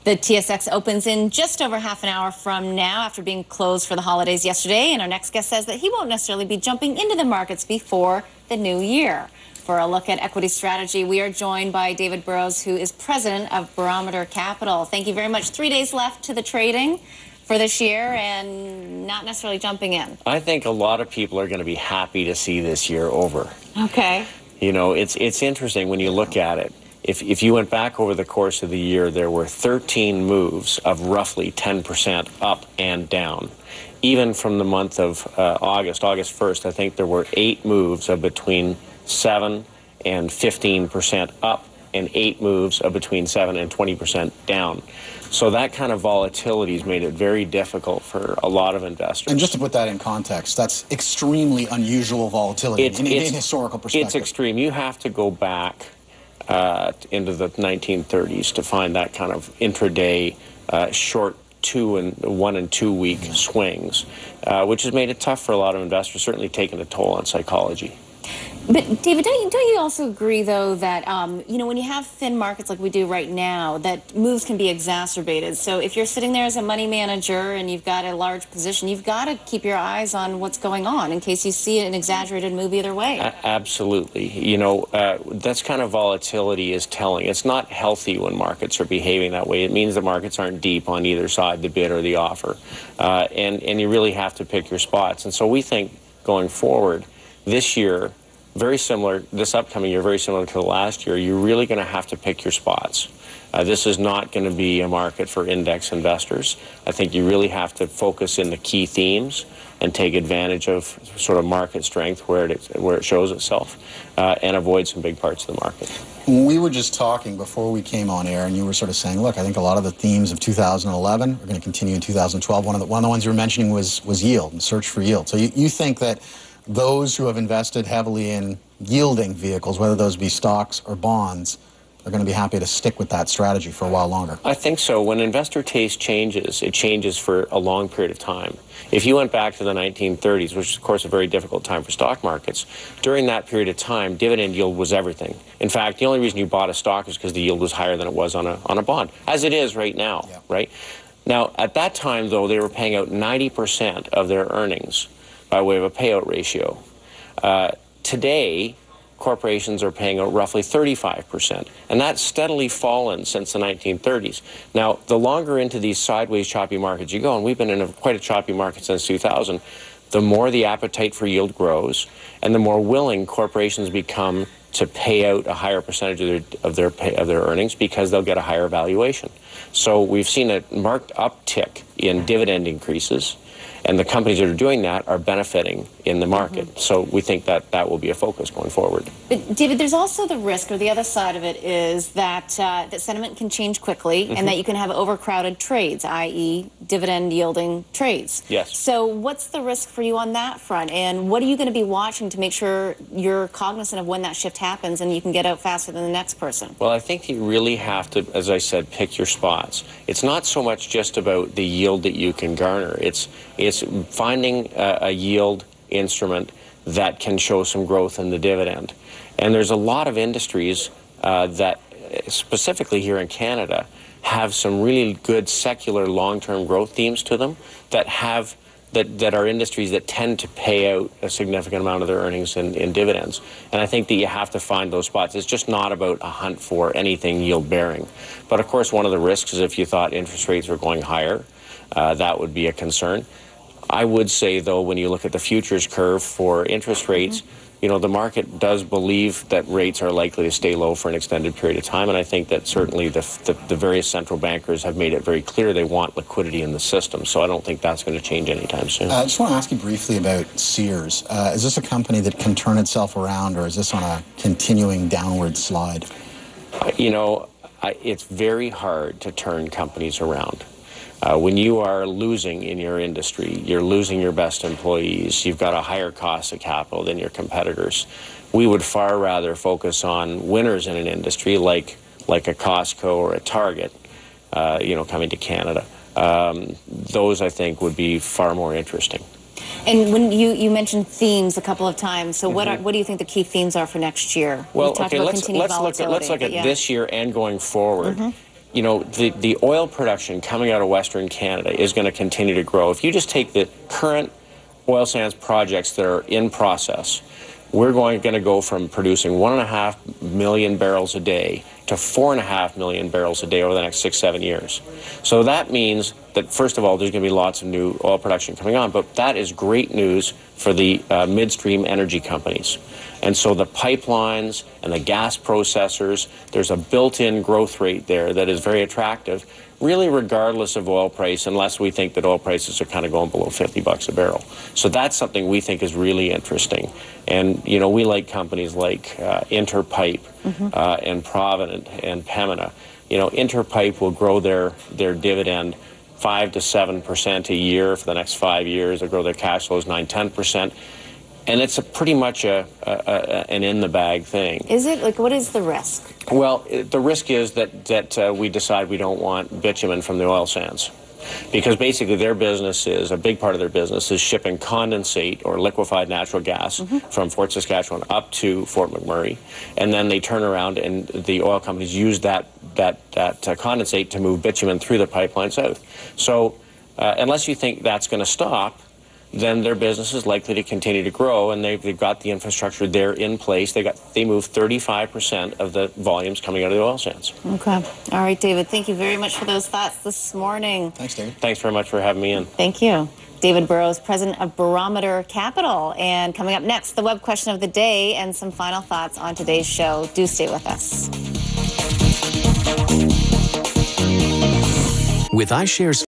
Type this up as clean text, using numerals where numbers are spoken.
The TSX opens in just over half an hour from now after being closed for the holidays yesterday. And our next guest says that he won't necessarily be jumping into the markets before the new year. For a look at equity strategy, we are joined by David Burrows, who is president of Barometer Capital. Thank you very much. 3 days left to the trading for this year and not necessarily jumping in. I think a lot of people are going to be happy to see this year over. Okay. You know, it's interesting when you look at it. If you went back over the course of the year, there were 13 moves of roughly 10% up and down. Even from the month of August 1st, I think there were 8 moves of between 7 and 15% up and 8 moves of between 7 and 20% down. So that kind of volatility has made it very difficult for a lot of investors. And just to put that in context, that's extremely unusual volatility in historical perspective. It's extreme. You have to go back into the 1930s to find that kind of intraday short 1 and 2 week swings, which has made it tough for a lot of investors, certainly taken a toll on psychology. But David, don't you also agree, though, that you know, when you have thin markets like we do right now, that moves can be exacerbated? So if you're sitting there as a money manager and you've got a large position, you've got to keep your eyes on what's going on in case you see an exaggerated move either way. Absolutely. You know, that's kind of volatility is telling. It's not healthy when markets are behaving that way. It means the markets aren't deep on either side, the bid or the offer. And you really have to pick your spots. And so we think going forward, this year, very similar, this upcoming year, very similar to the last year, you're really going to have to pick your spots. This is not going to be a market for index investors. I think you really have to focus in the key themes and take advantage of sort of market strength where it shows itself and avoid some big parts of the market. We were just talking before we came on air, and you were sort of saying, look, I think a lot of the themes of 2011 are going to continue in 2012. One of the ones you were mentioning was yield and search for yield. So you think that those who have invested heavily in yielding vehicles, whether those be stocks or bonds, are going to be happy to stick with that strategy for a while longer? I think so. When investor taste changes, it changes for a long period of time. If you went back to the 1930s, which is, of course, a very difficult time for stock markets, during that period of time, dividend yield was everything. In fact, the only reason you bought a stock is because the yield was higher than it was on a bond, as it is right now, right? Now, at that time, though, they were paying out 90% of their earnings by way of a payout ratio. Today, corporations are paying out roughly 35%, and that's steadily fallen since the 1930s. Now, the longer into these sideways choppy markets you go, and we've been in quite a choppy market since 2000, the more the appetite for yield grows, and the more willing corporations become to pay out a higher percentage of their earnings because they'll get a higher valuation. So we've seen a marked uptick in dividend increases, and the companies that are doing that are benefiting in the market. So we think that that will be a focus going forward. But David, there's also the risk, or the other side of it is that that sentiment can change quickly and that you can have overcrowded trades, i.e. dividend yielding trades. Yes. So what's the risk for you on that front? And what are you going to be watching to make sure you're cognizant of when that shift happens and you can get out faster than the next person? Well, I think you really have to, as I said, pick your spots. It's not so much just about the yield that you can garner. It's finding a yield instrument that can show some growth in the dividend. And there's a lot of industries that, specifically here in Canada, have some really good secular long-term growth themes to them that are industries that tend to pay out a significant amount of their earnings in dividends. And I think that you have to find those spots. It's just not about a hunt for anything yield-bearing. But of course, one of the risks is if you thought interest rates were going higher, that would be a concern. I would say, though, when you look at the futures curve for interest rates, you know, the market does believe that rates are likely to stay low for an extended period of time, and I think that certainly the various central bankers have made it very clear they want liquidity in the system, so I don't think that's going to change anytime soon. I just want to ask you briefly about Sears. Is this a company that can turn itself around, or is this on a continuing downward slide? You know, it's very hard to turn companies around. When you are losing in your industry, you're losing your best employees, you've got a higher cost of capital than your competitors. We would far rather focus on winners in an industry like a Costco or a Target, you know, coming to Canada. Those, I think, would be far more interesting. And when you mentioned themes a couple of times, so what do you think the key themes are for next year? Well, okay, let's look at this year and going forward. you know, the oil production coming out of Western Canada is going to continue to grow. If you just take the current oil sands projects that are in process, we're going to go from producing 1.5 million barrels a day to 4.5 million barrels a day over the next 6-7 years. So that means that, first of all, there's going to be lots of new oil production coming on, but that is great news for the midstream energy companies. And so the pipelines and the gas processors, there's a built-in growth rate there that is very attractive, really regardless of oil price, unless we think that oil prices are kind of going below $50 a barrel. So that's something we think is really interesting. And, you know, we like companies like Interpipe and Provident and Pembina. You know, Interpipe will grow their dividend 5 to 7% a year for the next 5 years. They'll grow their cash flows 9-10%. And it's pretty much an in-the-bag thing. Is it? Like, what is the risk? Well, the risk is that we decide we don't want bitumen from the oil sands. Because basically their business is, a big part of their business is shipping condensate or liquefied natural gas from Fort Saskatchewan up to Fort McMurray. And then they turn around and the oil companies use that condensate to move bitumen through the pipeline south. So unless you think that's going to stop, then their business is likely to continue to grow, and they've got the infrastructure there in place. They move 35% of the volumes coming out of the oil sands. Okay. All right, David, thank you very much for those thoughts this morning. Thanks, David. Thanks very much for having me in. Thank you. David Burrows, president of Barometer Capital. And coming up next, the web question of the day and some final thoughts on today's show. Do stay with us. With iShares